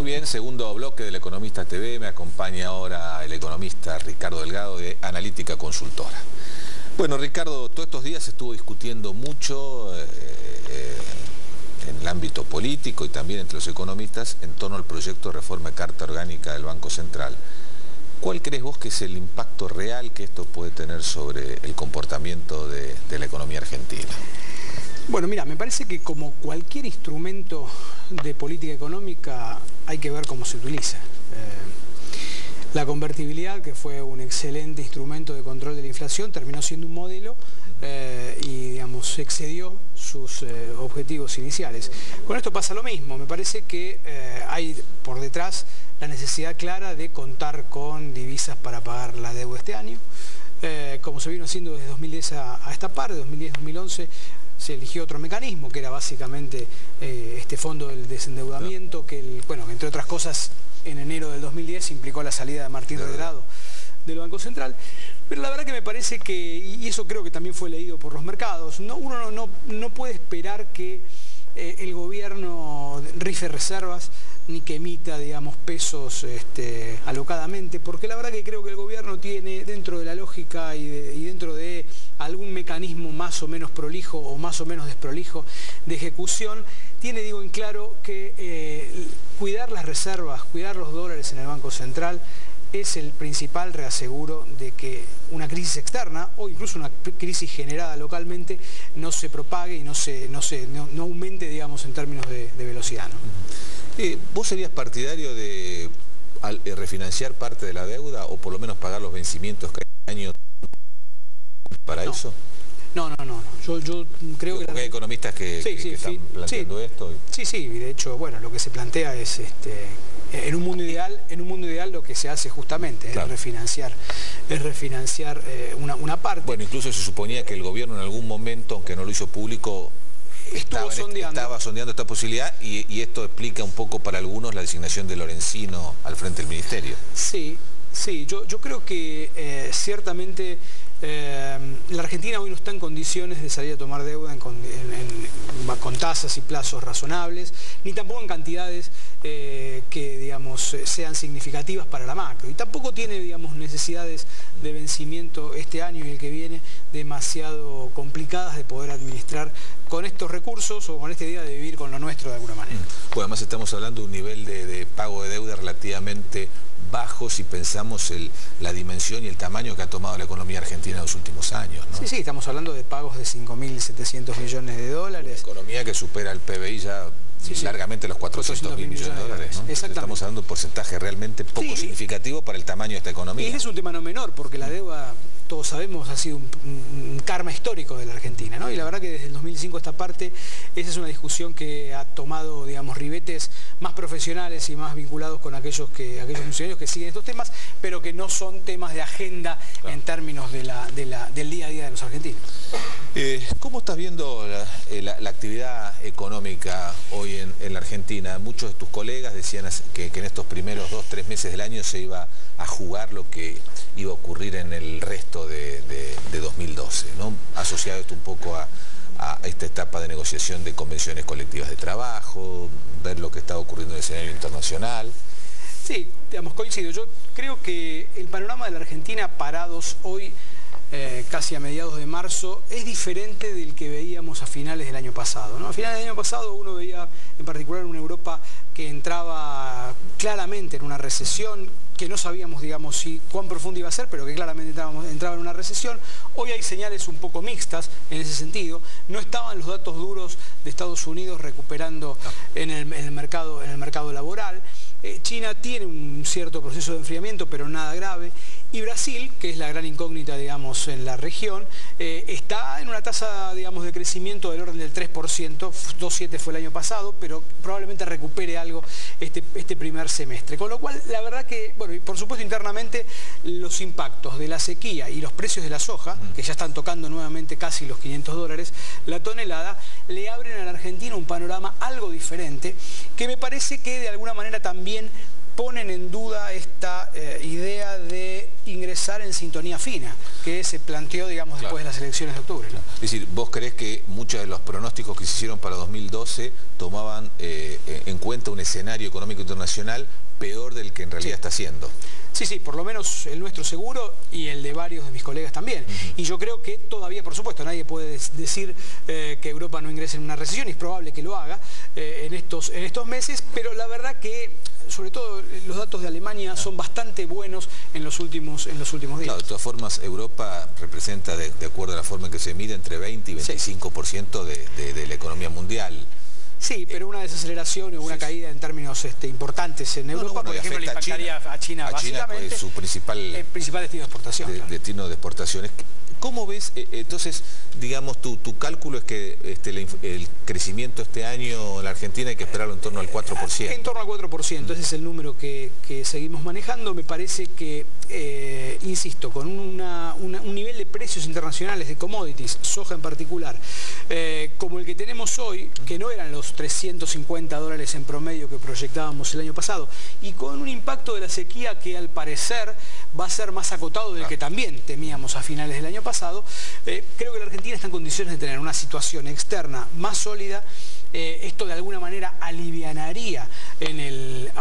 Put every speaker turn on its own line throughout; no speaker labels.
bien, segundo bloque del Economista TV. Me acompaña ahora el economista Ricardo Delgado de Analítica Consultora. Bueno, Ricardo, todos estos días se estuvo discutiendo mucho en el ámbito político y también entre los economistas en torno al proyecto de reforma de Carta Orgánica del Banco Central. ¿Cuál crees vos que es el impacto real que esto puede tener sobre el comportamiento de la economía argentina?
Bueno, mira, me parece que como cualquier instrumento de política económica hay que ver cómo se utiliza. La convertibilidad, que fue un excelente instrumento de control de la inflación, terminó siendo un modelo y, digamos, excedió sus objetivos iniciales. Con esto pasa lo mismo. Me parece que hay por detrás la necesidad clara de contar con divisas para pagar la deuda este año. Como se vino haciendo desde 2010 a esta parte, 2010-2011, se eligió otro mecanismo, que era básicamente este fondo del desendeudamiento, que, bueno, entre otras cosas, en enero del 2010 implicó la salida de Martín Redrado del Banco Central. Pero la verdad que me parece que, y eso creo que también fue leído por los mercados, uno no puede esperar que el gobierno rife reservas ni que emita, digamos, pesos alocadamente, porque la verdad que creo que el gobierno tiene, dentro de la lógica y dentro de algún mecanismo más o menos prolijo o más o menos desprolijo de ejecución, tiene, digo, en claro que cuidar las reservas, cuidar los dólares en el Banco Central es el principal reaseguro de que una crisis externa o incluso una crisis generada localmente no se propague y no aumente, digamos, en términos de velocidad, ¿no?
¿Vos serías partidario de refinanciar parte de la deuda o por lo menos pagar los vencimientos que hay año para eso?
No. Yo creo que...
Porque hay economistas que están planteando esto.
Sí, de hecho, bueno, lo que se plantea es, en un mundo ideal lo que se hace justamente es refinanciar una parte.
Bueno, incluso se suponía que el gobierno en algún momento, aunque no lo hizo público, estaba sondeando esta posibilidad y esto explica un poco para algunos la designación de Lorenzino al frente del ministerio.
Sí, yo creo que ciertamente la Argentina hoy no está en condiciones de salir a tomar deuda con tasas y plazos razonables, ni tampoco en cantidades que, digamos, sean significativas para la macro. Y tampoco tiene, digamos, necesidades de vencimiento este año y el que viene demasiado complicadas de poder administrar con estos recursos o con esta idea de vivir con lo nuestro de alguna manera.
Pues además estamos hablando de un nivel de pago de deuda relativamente bajo si pensamos la dimensión y el tamaño que ha tomado la economía argentina en los últimos años, ¿no?
Sí, estamos hablando de pagos de 5.700 millones de dólares.
Una economía que supera el PBI ya largamente los 400.000 millones de dólares, ¿no?
Exactamente.
Estamos hablando de un porcentaje realmente poco significativo para el tamaño de esta economía.
Y es un tema no menor, porque la deuda, todos sabemos, ha sido un karma histórico de la Argentina, ¿no? Y la verdad que desde el 2005 a esta parte, esa es una discusión que ha tomado, digamos, ribetes más profesionales y más vinculados con aquellos funcionarios que siguen estos temas, pero que no son temas de agenda en términos del día a día de los argentinos.
¿Cómo estás viendo la actividad económica hoy en la Argentina? Muchos de tus colegas decían que en estos primeros 2-3 meses del año se iba a jugar lo que iba a ocurrir en el resto de 2012, ¿no? Asociado esto un poco a esta etapa de negociación de convenciones colectivas de trabajo, ver lo que está ocurriendo en el escenario internacional.
Sí, digamos, coincido. Yo creo que el panorama de la Argentina parados hoy, casi a mediados de marzo, es diferente del que veíamos a finales del año pasado, ¿no? A finales del año pasado uno veía en particular una Europa que entraba claramente en una recesión, que no sabíamos, digamos, cuán profunda iba a ser, pero que claramente entraba en una recesión. Hoy hay señales un poco mixtas en ese sentido. No estaban los datos duros de Estados Unidos recuperando en el mercado laboral. China tiene un cierto proceso de enfriamiento, pero nada grave. Y Brasil, que es la gran incógnita, digamos, en la región, está en una tasa, digamos, de crecimiento del orden del 3%, 2,7 fue el año pasado, pero probablemente recupere algo este primer semestre. Con lo cual, la verdad que, bueno, y por supuesto internamente, los impactos de la sequía y los precios de la soja, que ya están tocando nuevamente casi los $500 la tonelada, le abren a la Argentina un panorama algo diferente, que me parece que de alguna manera también ponen en duda esta idea de ingresar en sintonía fina, que se planteó, digamos, después de las elecciones de octubre, ¿no?
Es decir, ¿vos creés que muchos de los pronósticos que se hicieron para 2012 tomaban en cuenta un escenario económico internacional peor del que en realidad está siendo?
Sí, por lo menos el nuestro seguro y el de varios de mis colegas también. Y yo creo que todavía, por supuesto, nadie puede decir que Europa no ingrese en una recesión, y es probable que lo haga en estos meses, pero la verdad que, sobre todo, los datos de Alemania son bastante buenos en los últimos días.
Claro, de todas formas, Europa representa, de acuerdo a la forma en que se mide, entre 20 y 25% de la economía mundial.
Sí, pero una desaceleración o una caída en términos importantes en Europa, por ejemplo, le impactaría a China básicamente,
su principal
destino de exportación. Claro.
Destino de exportaciones. ¿Cómo ves? Entonces, digamos, tu cálculo es que el crecimiento este año en la Argentina hay que esperarlo en torno al 4%.
En torno al 4%, ese es el número que seguimos manejando. Me parece que, insisto, con un nivel de precios internacionales de commodities, soja en particular, como el que tenemos hoy, que no eran los $350 en promedio que proyectábamos el año pasado, y con un impacto de la sequía que al parecer va a ser más acotado del que también temíamos a finales del año pasado, creo que la Argentina está en condiciones de tener una situación externa más sólida. Esto de alguna manera aliviaría en el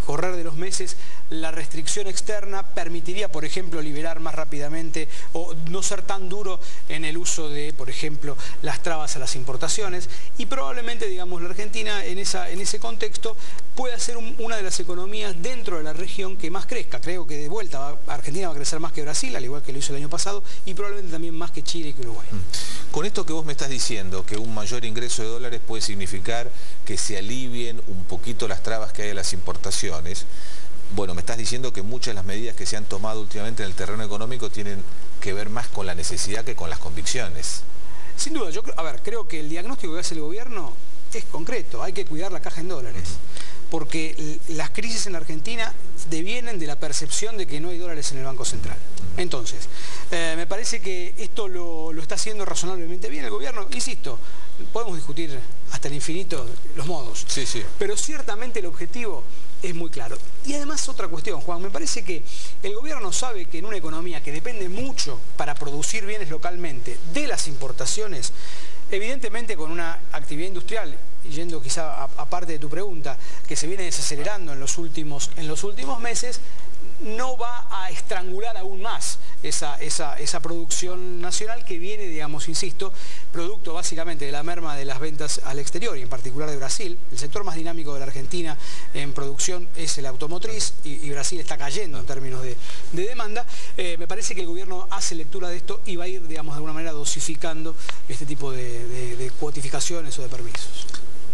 correr de los meses la restricción externa, permitiría, por ejemplo, liberar más rápidamente o no ser tan duro en el uso de, por ejemplo, las trabas a las importaciones, y probablemente, digamos, la Argentina en ese contexto pueda ser una de las economías dentro de la región que más crezca. Creo que de vuelta Argentina va a crecer más que Brasil, al igual que lo hizo el año pasado, y probablemente también más que Chile y que Uruguay.
Con esto que vos me estás diciendo, que un mayor ingreso de dólares puede significar que se alivien un poquito las trabas que hay a las importaciones. Bueno, me estás diciendo que muchas de las medidas que se han tomado últimamente en el terreno económico tienen que ver más con la necesidad que con las convicciones.
Sin duda, creo que el diagnóstico que hace el gobierno es concreto. Hay que cuidar la caja en dólares, porque las crisis en la Argentina devienen de la percepción de que no hay dólares en el Banco Central. Entonces, me parece que esto lo está haciendo razonablemente bien el gobierno. Insisto, podemos discutir hasta el infinito los modos, pero ciertamente el objetivo es muy claro. Y además otra cuestión, Juan, me parece que el gobierno sabe que en una economía que depende mucho para producir bienes localmente de las importaciones, evidentemente con una actividad industrial, yendo quizá aparte de tu pregunta, que se viene desacelerando en los últimos meses, no va a estrangular aún más esa producción nacional que viene, digamos, insisto, producto básicamente de la merma de las ventas al exterior y en particular de Brasil. El sector más dinámico de la Argentina en producción es el automotriz y Brasil está cayendo en términos de demanda. Me parece que el gobierno hace lectura de esto y va a ir, digamos, de alguna manera dosificando este tipo de cuotificaciones o de permisos.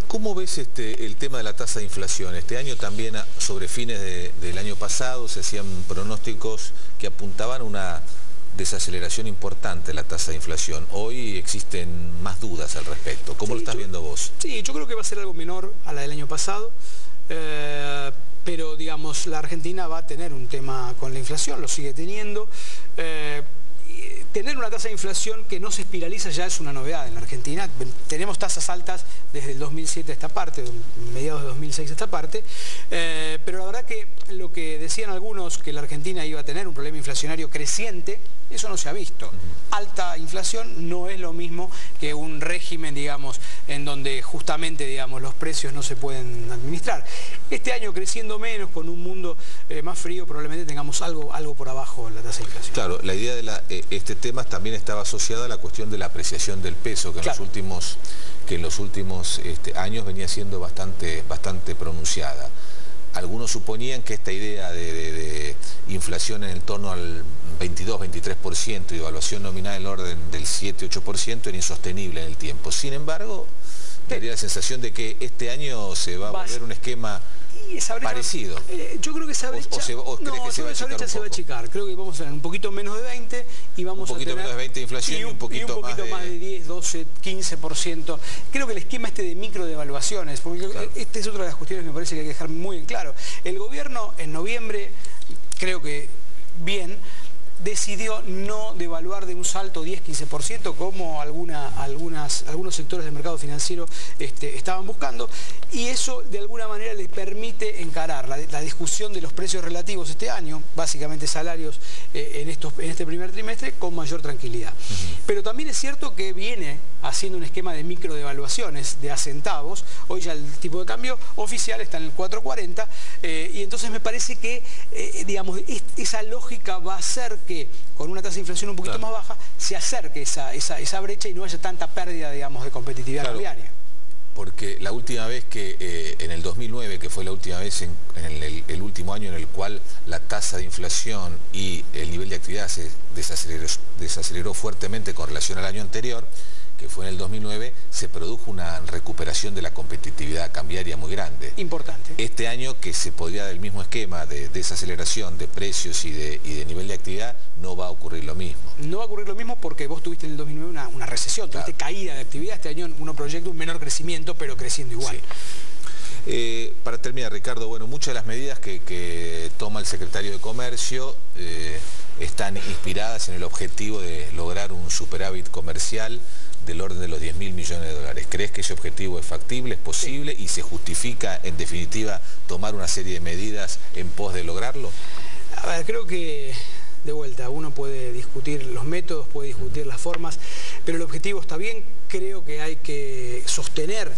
¿Cómo ves el tema de la tasa de inflación? Este año también, sobre fines del año pasado, se hacían pronósticos que apuntaban a una desaceleración importante de la tasa de inflación. Hoy existen más dudas al respecto. ¿Cómo lo estás viendo vos?
Sí, yo creo que va a ser algo menor a la del año pasado, pero digamos, la Argentina va a tener un tema con la inflación, lo sigue teniendo. Tener una tasa de inflación que no se espiraliza ya es una novedad en la Argentina. Tenemos tasas altas desde el 2007 a esta parte, mediados de 2006 a esta parte, pero la verdad que lo que decían algunos, que la Argentina iba a tener un problema inflacionario creciente, eso no se ha visto. Alta inflación no es lo mismo que un régimen, digamos, en donde justamente, digamos, los precios no se pueden administrar. Este año creciendo menos, con un mundo más frío, probablemente tengamos algo por abajo en la tasa de inflación.
Claro, la idea de este tema también estaba asociada a la cuestión de la apreciación del peso, que en los últimos años venía siendo bastante pronunciada. Algunos suponían que esta idea de inflación en el torno al 22-23% y devaluación nominal en el orden del 7-8% era insostenible en el tiempo. Sin embargo, daría la sensación de que este año se va a volver un esquema parecido.
Yo creo que esa brecha se va a achicar. Creo que vamos a tener un poquito menos de 20 y vamos a tener
menos de 20 de inflación y un poquito más
de 10, 12, 15%. Creo que el esquema de microdevaluaciones, porque esta es otra de las cuestiones que me parece que hay que dejar muy en claro. El gobierno en noviembre, creo que bien, decidió no devaluar de un salto 10-15% como algunos sectores del mercado financiero estaban buscando, y eso de alguna manera le permite encarar la discusión de los precios relativos este año, básicamente salarios en este primer trimestre, con mayor tranquilidad. Pero también es cierto que viene haciendo un esquema de microdevaluaciones de a centavos. Hoy ya el tipo de cambio oficial está en el 4.40, y entonces me parece que digamos, esa lógica va a hacer que con una tasa de inflación un poquito más baja se acerque esa brecha y no haya tanta pérdida, digamos, de competitividad cambiaria.
Porque la última vez que, en el 2009, que fue la última vez en el último año en el cual la tasa de inflación y el nivel de actividad se desaceleró fuertemente con relación al año anterior, que fue en el 2009, se produjo una recuperación de la competitividad cambiaria muy grande.
Importante.
Este año, que se podría dar el mismo esquema de desaceleración de precios y de nivel de actividad, no va a ocurrir lo mismo. No va a ocurrir lo mismo porque vos tuviste en el 2009 una recesión, tuviste caída de actividad. Este año uno proyecta un menor crecimiento, pero creciendo igual. Sí. Para terminar, Ricardo, bueno, muchas de las medidas que toma el secretario de Comercio están inspiradas en el objetivo de lograr un superávit comercial del orden de los 10.000 millones de dólares. ¿Crees que ese objetivo es factible, es posible y se justifica, en definitiva, tomar una serie de medidas en pos de lograrlo? A ver, creo que, de vuelta, uno puede discutir los métodos, puede discutir las formas, pero el objetivo está bien. Creo que hay que sostener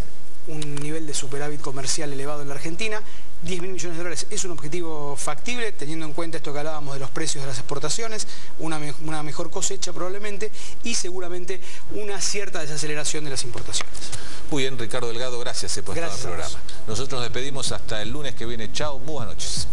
un nivel de superávit comercial elevado en la Argentina. 10.000 millones de dólares es un objetivo factible, teniendo en cuenta esto que hablábamos de los precios de las exportaciones, una mejor cosecha probablemente, y seguramente una cierta desaceleración de las importaciones. Muy bien, Ricardo Delgado, gracias por estar en el programa. Nosotros nos despedimos hasta el lunes que viene. Chao, buenas noches.